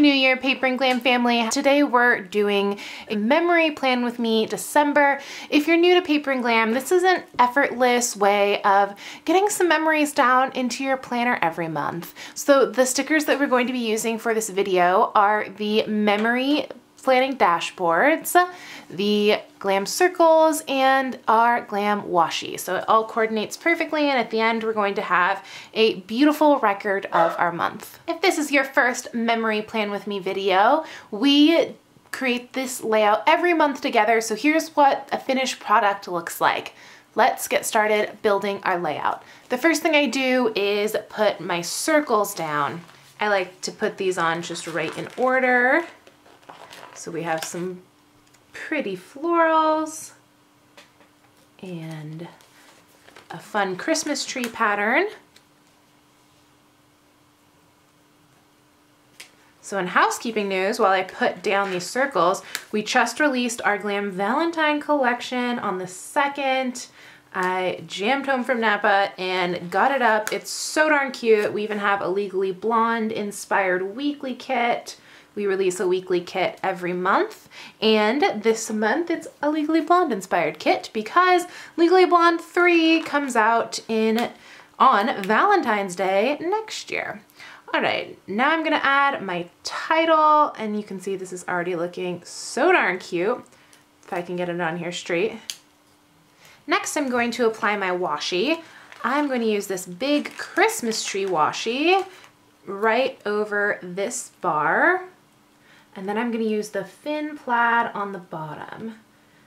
New Year, Paper and Glam family. Today we're doing a memory plan with me December. If you're new to Paper and Glam, this is an effortless way of getting some memories down into your planner every month. So the stickers that we're going to be using for this video are the memory planning dashboards, the Glam circles, and our Glam washi. So it all coordinates perfectly, and at the end we're going to have a beautiful record of our month. If this is your first memory plan with me video, we create this layout every month together, so here's what a finished product looks like. Let's get started building our layout. The first thing I do is put my circles down. I like to put these on just right in order. So we have some pretty florals and a fun Christmas tree pattern. So in housekeeping news, while I put down these circles, we just released our Glam Valentine collection on the 2nd. I jammed home from Napa and got it up. It's so darn cute. We even have a Legally Blonde inspired weekly kit. We release a weekly kit every month, and this month it's a Legally Blonde inspired kit because Legally Blonde 3 comes out on Valentine's Day next year. All right, now I'm gonna add my title, and you can see this is already looking so darn cute, if I can get it on here straight. Next, I'm going to apply my washi. I'm going to use this big Christmas tree washi right over this bar. And then I'm going to use the thin plaid on the bottom.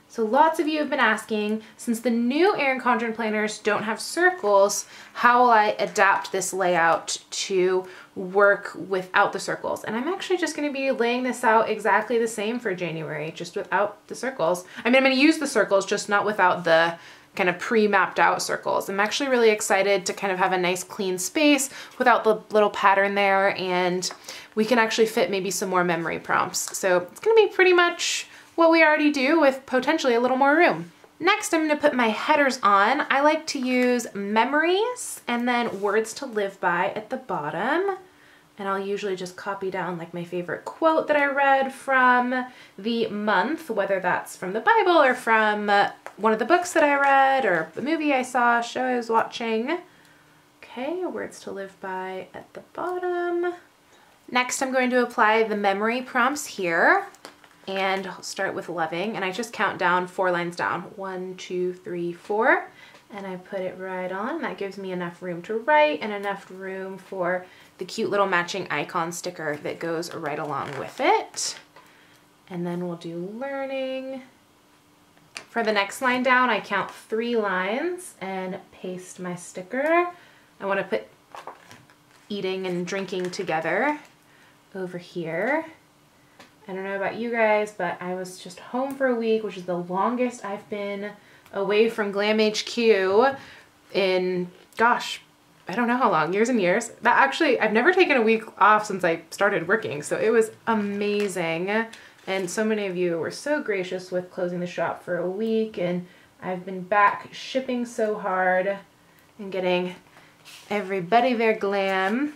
So lots of you have been asking, since the new Erin Condren planners don't have circles, how will I adapt this layout to work without the circles? And I'm actually just going to be laying this out exactly the same for January, just without the circles. I mean, I'm going to use the circles, just not without the kind of pre-mapped out circles. I'm actually really excited to kind of have a nice clean space without the little pattern there, and we can actually fit maybe some more memory prompts. So it's gonna be pretty much what we already do with potentially a little more room. Next, I'm gonna put my headers on. I like to use memories and then words to live by at the bottom. And I'll usually just copy down like my favorite quote that I read from the month, whether that's from the Bible or from one of the books that I read or the movie I saw, show I was watching. Okay, words to live by at the bottom. Next, I'm going to apply the memory prompts here, and I'll start with loving, and I just count down 4 lines down. 1, 2, 3, 4, and I put it right on. That gives me enough room to write and enough room for the cute little matching icon sticker that goes right along with it. And then we'll do learning. For the next line down, I count 3 lines and paste my sticker. I want to put eating and drinking together over here. I don't know about you guys, but I was just home for a week, which is the longest I've been away from Glam HQ in, gosh, I don't know how long, years and years. That actually, I've never taken a week off since I started working, so it was amazing. And so many of you were so gracious with closing the shop for a week, and I've been back shipping so hard and getting everybody their glam.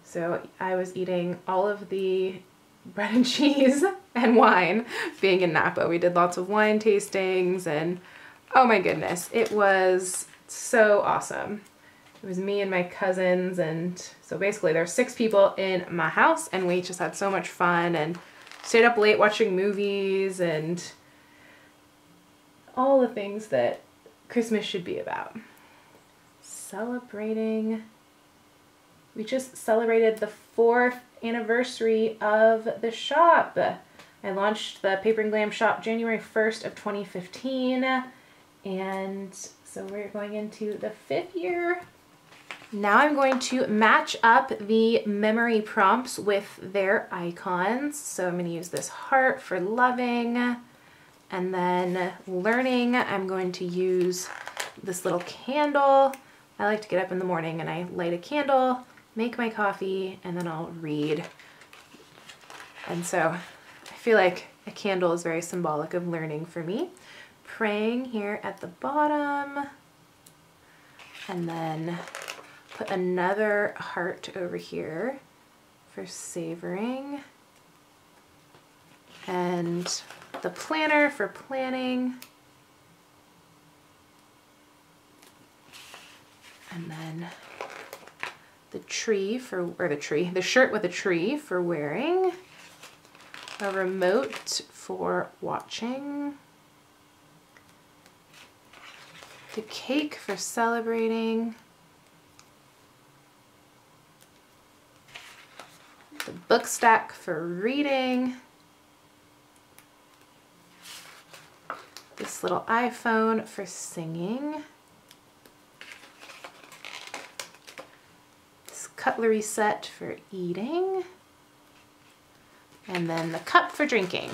So I was eating all of the bread and cheese and wine being in Napa. We did lots of wine tastings, and oh my goodness, it was so awesome. It was me and my cousins, and so basically there's 6 people in my house, and we just had so much fun and stayed up late watching movies and all the things that Christmas should be about. Celebrating. We just celebrated the 4th anniversary of the shop. I launched the Paper and Glam shop January 1st of 2015, and so we're going into the 5th year. Now I'm going to match up the memory prompts with their icons. So I'm going to use this heart for loving, and then learning, I'm going to use this little candle. I like to get up in the morning and I light a candle, make my coffee, and then I'll read. And so I feel like a candle is very symbolic of learning for me. Praying here at the bottom, and then put another heart over here for savoring, and the planner for planning. And then the shirt with a tree for wearing, a remote for watching, the cake for celebrating, the book stack for reading, this little iPhone for singing, this cutlery set for eating, and then the cup for drinking.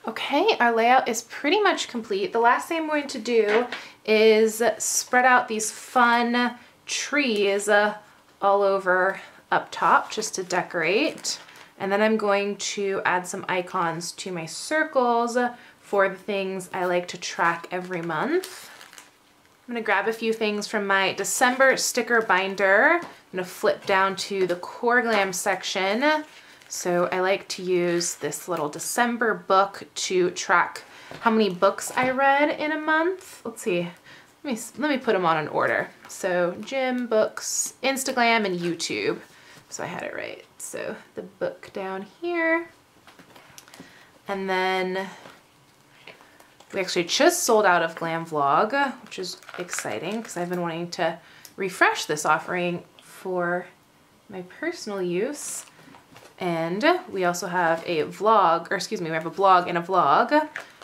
Okay, our layout is pretty much complete. The last thing I'm going to do is spread out these fun trees all over up top just to decorate. And then I'm going to add some icons to my circles for the things I like to track every month. I'm gonna grab a few things from my December sticker binder. I'm gonna flip down to the Core Glam section. So I like to use this little December book to track how many books I read in a month. Let's see, let me put them on an order. So gym, books, Instagram, and YouTube. So I had it right. So the book down here. And then we actually just sold out of Glam Vlog, which is exciting because I've been wanting to refresh this offering for my personal use. And we also have a vlog, or excuse me, we have a blog and a vlog.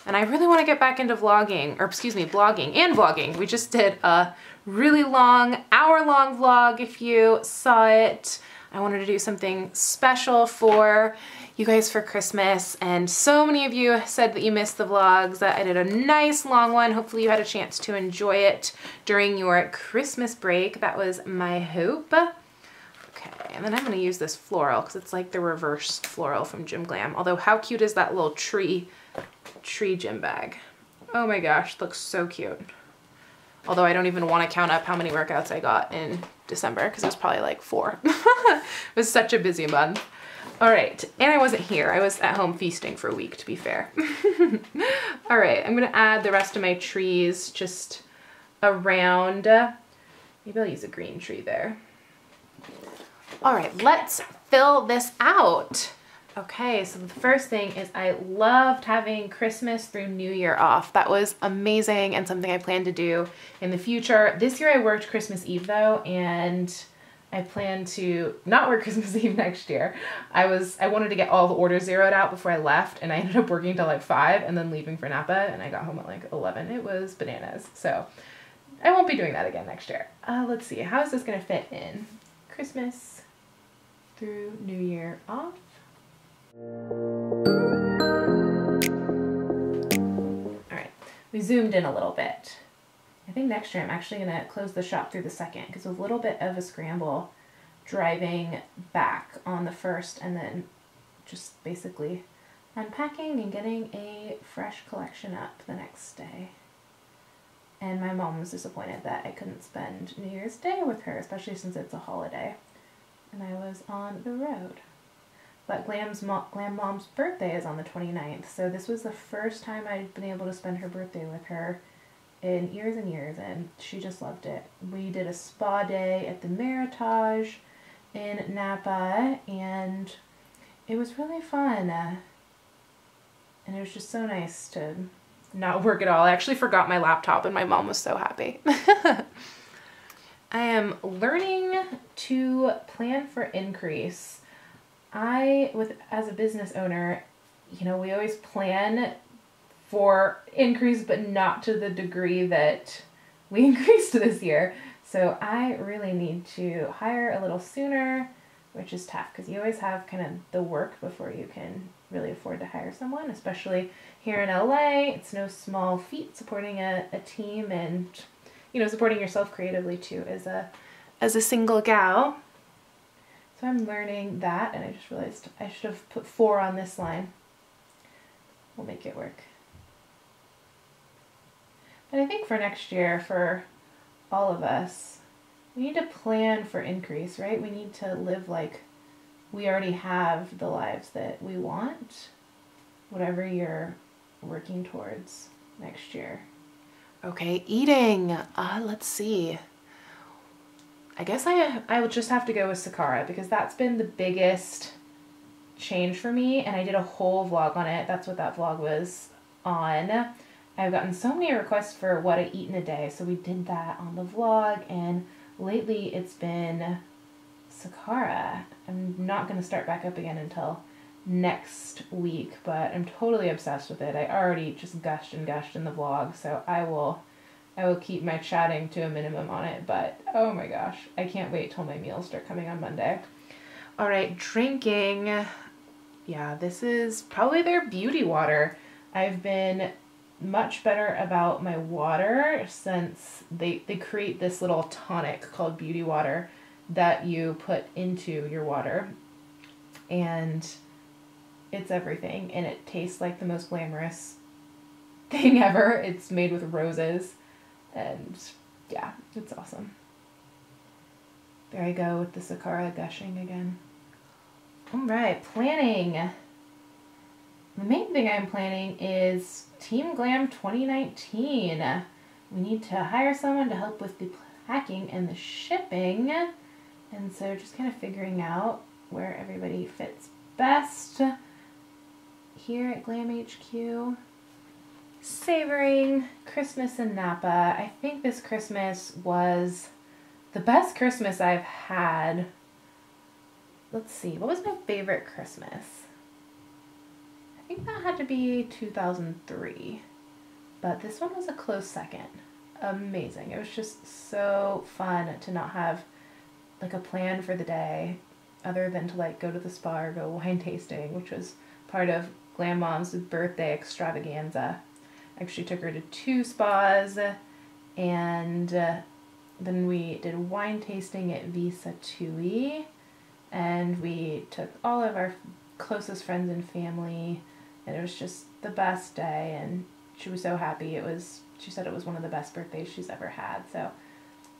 And I really want to get back into vlogging, or excuse me, blogging and vlogging. We just did a really long, hour-long vlog if you saw it. I wanted to do something special for you guys for Christmas, and so many of you said that you missed the vlogs. I did a nice long one. Hopefully you had a chance to enjoy it during your Christmas break. That was my hope. Okay, and then I'm gonna use this floral because it's like the reverse floral from Gym Glam. Although how cute is that little tree gym bag? Oh my gosh, looks so cute. Although I don't even want to count up how many workouts I got in December because it was probably like 4. It was such a busy month. All right, and I wasn't here. I was at home feasting for a week, to be fair. All right, I'm gonna add the rest of my trees just around. Maybe I'll use a green tree there. All right, let's fill this out. Okay, so the first thing is I loved having Christmas through New Year off. That was amazing and something I plan to do in the future. This year I worked Christmas Eve though, and I plan to not work Christmas Eve next year. I wanted to get all the orders zeroed out before I left, and I ended up working till like 5 and then leaving for Napa, and I got home at like 11. It was bananas. So I won't be doing that again next year. Let's see, how is this gonna fit in? Christmas through New Year off. All right, we zoomed in a little bit. I think next year I'm actually gonna close the shop through the 2nd because it was a little bit of a scramble driving back on the 1st and then just basically unpacking and getting a fresh collection up the next day. And my mom was disappointed that I couldn't spend New Year's Day with her, especially since it's a holiday and I was on the road. But Glam Mom's birthday is on the 29th, so this was the first time I'd been able to spend her birthday with her in years and years, and she just loved it. We did a spa day at the Meritage in Napa, and it was really fun. And it was just so nice to not work at all. I actually forgot my laptop, and my mom was so happy. I am learning to plan for increase. As a business owner, you know, we always plan for increase, but not to the degree that we increased this year. So I really need to hire a little sooner, which is tough because you always have kind of the work before you can really afford to hire someone, especially here in LA. It's no small feat supporting a team and, you know, supporting yourself creatively too as a single gal. So I'm learning that, and I just realized I should have put 4 on this line. We'll make it work. But I think for next year, for all of us, we need to plan for increase, right? We need to live like we already have the lives that we want, whatever you're working towards next year. Okay, eating. Let's see. I guess I would just have to go with Sakara because that's been the biggest change for me, and I did a whole vlog on it. That's what that vlog was on. I've gotten so many requests for what I eat in a day, so we did that on the vlog, and lately it's been Sakara. I'm not going to start back up again until next week, but I'm totally obsessed with it. I already just gushed and gushed in the vlog, so I will keep my chatting to a minimum on it, but oh my gosh, I can't wait till my meals start coming on Monday. All right, drinking. Yeah, this is probably their beauty water. I've been much better about my water since they create this little tonic called beauty water that you put into your water, and it's everything, and it tastes like the most glamorous thing ever. It's made with roses, and yeah, it's awesome. There I go with the Sakara gushing again. All right, planning. The main thing I'm planning is Team Glam 2019. We need to hire someone to help with the packing and the shipping, and so just kind of figuring out where everybody fits best here at Glam HQ. Savoring Christmas in Napa. I think this Christmas was the best Christmas I've had. Let's see, what was my favorite Christmas? I think that had to be 2003, but this one was a close second. Amazing. It was just so fun to not have like a plan for the day other than to like go to the spa or go wine tasting, which was part of Glam Mom's birthday extravaganza. I actually took her to 2 spas, and then we did wine tasting at Visa Tui, and we took all of our closest friends and family, and it was just the best day, and she was so happy. She said it was one of the best birthdays she's ever had, so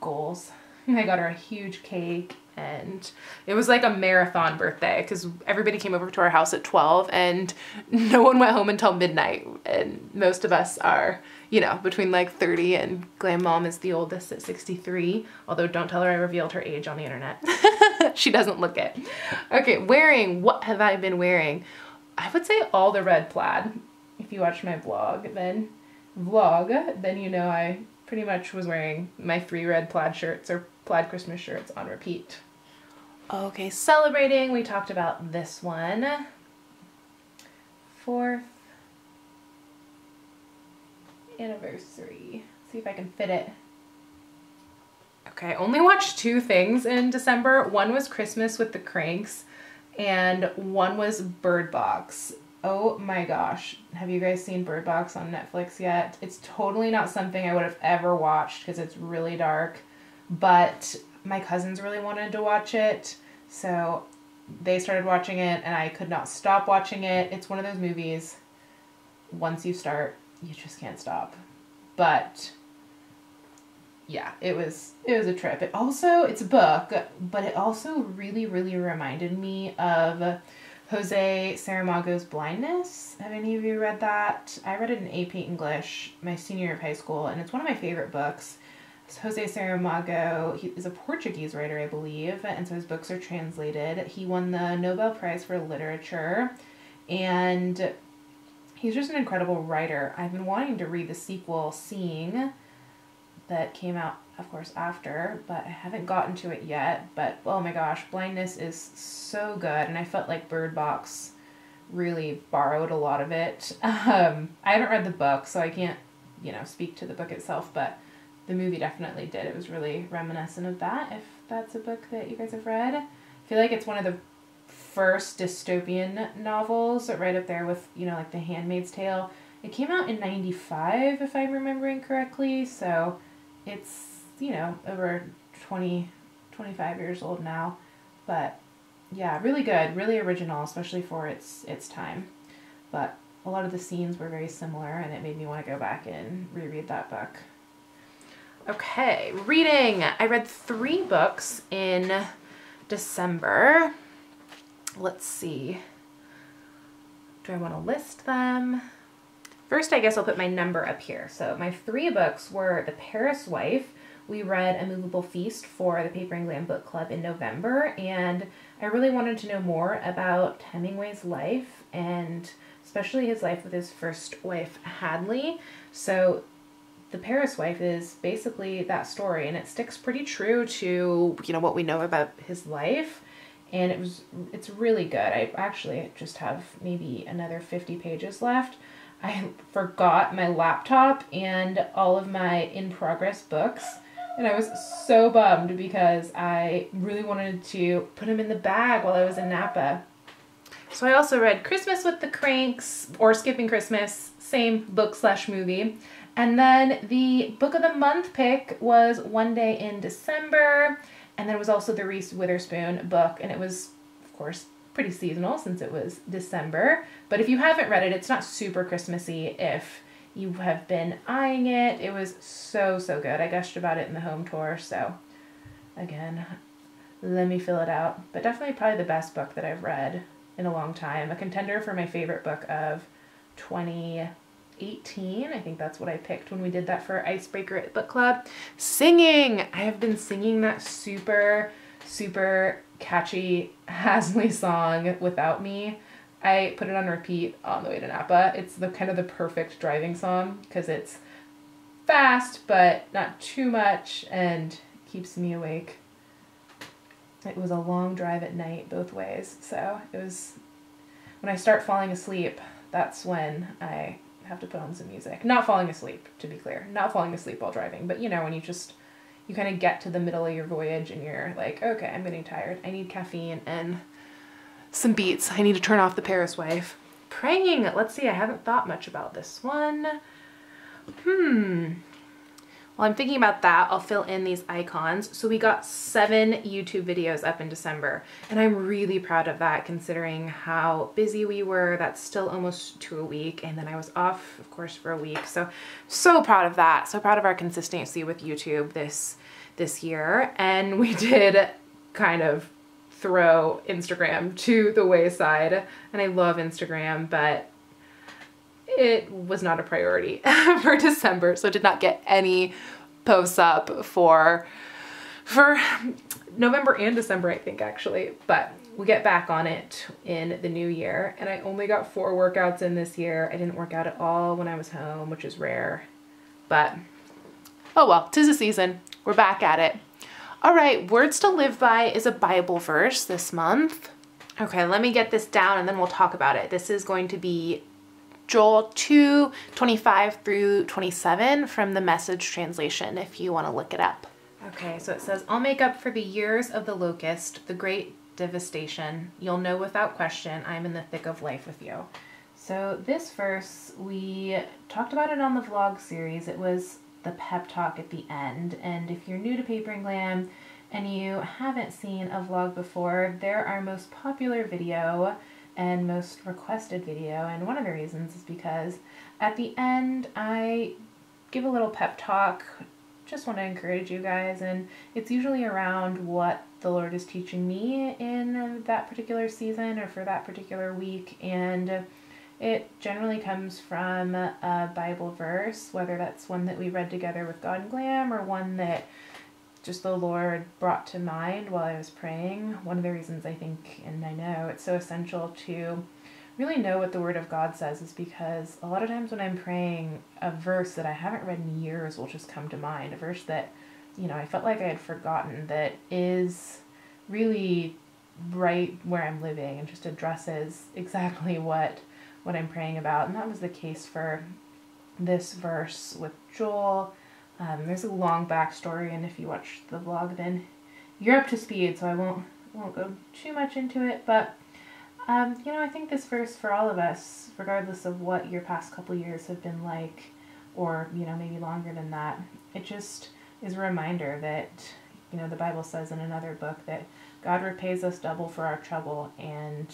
goals. I got her a huge cake, and it was like a marathon birthday because everybody came over to our house at 12 and no one went home until midnight, and most of us are, you know, between like 30, and Glam Mom is the oldest at 63, although don't tell her I revealed her age on the internet. She doesn't look it. Okay, wearing. What have I been wearing? I would say all the red plaid. If you watch my vlog, then you know I pretty much was wearing my 3 red plaid shirts or plaid Christmas shirts on repeat. Okay, celebrating. We talked about this one. 4th anniversary. See if I can fit it. Okay, I only watched 2 things in December. One was Christmas with the Cranks, and one was Bird Box. Oh my gosh. Have you guys seen Bird Box on Netflix yet? It's totally not something I would have ever watched because it's really dark, but my cousins really wanted to watch it, so they started watching it, and I could not stop watching it. It's one of those movies, once you start, you just can't stop. But yeah, it was a trip. It's a book, but it also really, really reminded me of Jose Saramago's Blindness. Have any of you read that? I read it in AP English my senior year of high school, and it's one of my favorite books. Jose Saramago, he is a Portuguese writer, I believe, and so his books are translated. He won the Nobel Prize for Literature, and he's just an incredible writer. I've been wanting to read the sequel, Seeing, that came out, of course, after, but I haven't gotten to it yet. But oh my gosh, Blindness is so good, and I felt like Bird Box really borrowed a lot of it. I haven't read the book, so I can't, speak to the book itself, but the movie definitely did. It was really reminiscent of that, if that's a book that you guys have read. I feel like it's one of the first dystopian novels, right up there with, like The Handmaid's Tale. It came out in 95, if I'm remembering correctly, so it's, over 25 years old now. But yeah, really good, really original, especially for its time. But a lot of the scenes were very similar, and it made me want to go back and reread that book. Okay, reading. I read 3 books in December. Let's see. Do I want to list them? First, I guess I'll put my number up here. So my 3 books were The Paris Wife. We read A Movable Feast for the Paper and Glam Book Club in November, and I really wanted to know more about Hemingway's life, and especially his life with his first wife, Hadley. So The Paris Wife is basically that story, and it sticks pretty true to, what we know about his life. And it's really good. I actually just have maybe another 50 pages left. I forgot my laptop and all of my in-progress books, and I was so bummed because I really wanted to put them in the bag while I was in Napa. So I also read Christmas with the Cranks, or Skipping Christmas, same book/movie. And then the book of the month pick was One Day in December, and there was also the Reese Witherspoon book, and it was, of course, pretty seasonal since it was December. But if you haven't read it, it's not super Christmassy if you have been eyeing it. It was so, so good. I gushed about it in the home tour, so again, let me fill it out. But definitely probably the best book that I've read in a long time. A contender for my favorite book of 2018. I think that's what I picked when we did that for Icebreaker at Book Club. Singing! I have been singing that super, super catchy Hasley song, Without Me. I put it on repeat on the way to Napa. It's the kind of the perfect driving song because it's fast but not too much and keeps me awake. It was a long drive at night both ways, so it was, when I start falling asleep, that's when I have to put on some music. Not falling asleep, to be clear. Not falling asleep while driving, but when you kind of get to the middle of your voyage and you're like, okay, I'm getting tired. I need caffeine and some beats. I need to turn off The Paris Wife. Praying. Let's see, I haven't thought much about this one. While I'm thinking about that, I'll fill in these icons. So we got 7 YouTube videos up in December, and I'm really proud of that considering how busy we were. That's still almost 2 a week, and then I was off, of course, for a week. So proud of that. So proud of our consistency with YouTube this year. And we did kind of throw Instagram to the wayside, and I love Instagram, but it was not a priority for December, so did not get any posts up for November and December, I think, actually. But we get back on it in the new year, and I only got 4 workouts in this year. I didn't work out at all when I was home, which is rare, but oh well, 'tis the season. We're back at it. All right, Words to Live By is a Bible verse this month. Okay, let me get this down and then we'll talk about it. This is going to be Joel 2:25 through 27 from the Message translation, if you want to look it up. Okay, so it says, I'll make up for the years of the locust, the great devastation. You'll know without question I'm in the thick of life with you. So this verse, we talked about it on the vlog series. It was the pep talk at the end. And if you're new to Paper and Glam and you haven't seen a vlog before, they're our most popular video and most requested video, and one of the reasons is because at the end I give a little pep talk, just want to encourage you guys, and it's usually around what the Lord is teaching me in that particular season or for that particular week, and it generally comes from a Bible verse, whether that's one that we read together with God and Glam or one that just the Lord brought to mind while I was praying. One of the reasons I think, and I know it's so essential to really know what the Word of God says is because a lot of times when I'm praying, a verse that I haven't read in years will just come to mind. A verse that, I felt like I had forgotten that is really right where I'm living and just addresses exactly what I'm praying about. And that was the case for this verse with Joel. There's a long backstory, and if you watch the vlog, then you're up to speed, so I won't go too much into it, but I think this verse for all of us, regardless of what your past couple years have been like, or maybe longer than that, it just is a reminder that the Bible says in another book that God repays us double for our trouble, and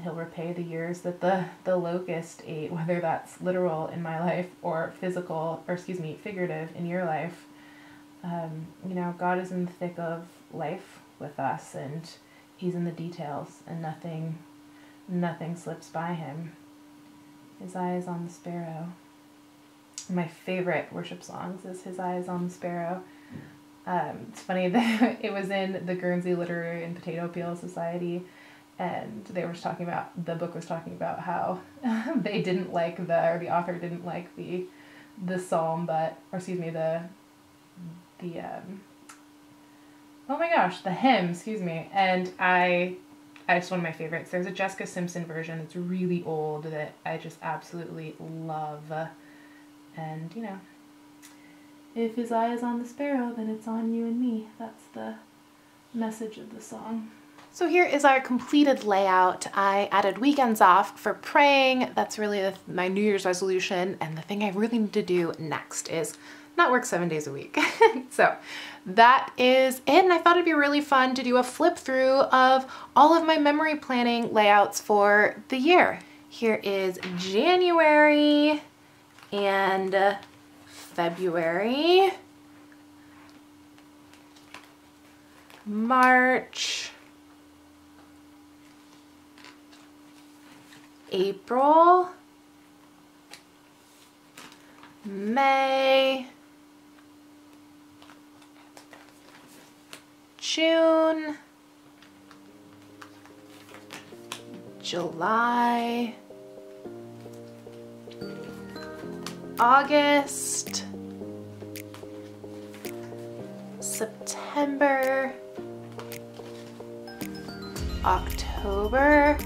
He'll repay the years that the locust ate, whether that's literal in my life or physical, or excuse me, figurative in your life. You know, God is in the thick of life with us, and he's in the details, and nothing slips by him. His eye is on the sparrow. My favorite worship songs is His Eye is on the Sparrow. It's funny that it was in the Guernsey Literary and Potato Peel Society, and the book was talking about how they didn't like the author didn't like the psalm, the hymn, excuse me. And it's one of my favorites. There's a Jessica Simpson version. It's really old that I just absolutely love. And, you know, if his eye is on the sparrow, then it's on you and me. That's the message of the song. So here is our completed layout. I added weekends off for praying. That's really my New Year's resolution. And the thing I really need to do next is not work 7 days a week. So that is it. And I thought it'd be really fun to do a flip through of all of my memory planning layouts for the year. Here is January and February, March, April, May, June, July, August, September, October,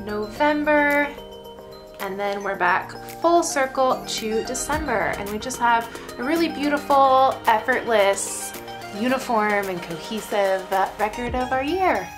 November, and then we're back full circle to December, and we just have a really beautiful, effortless, uniform, and cohesive record of our year.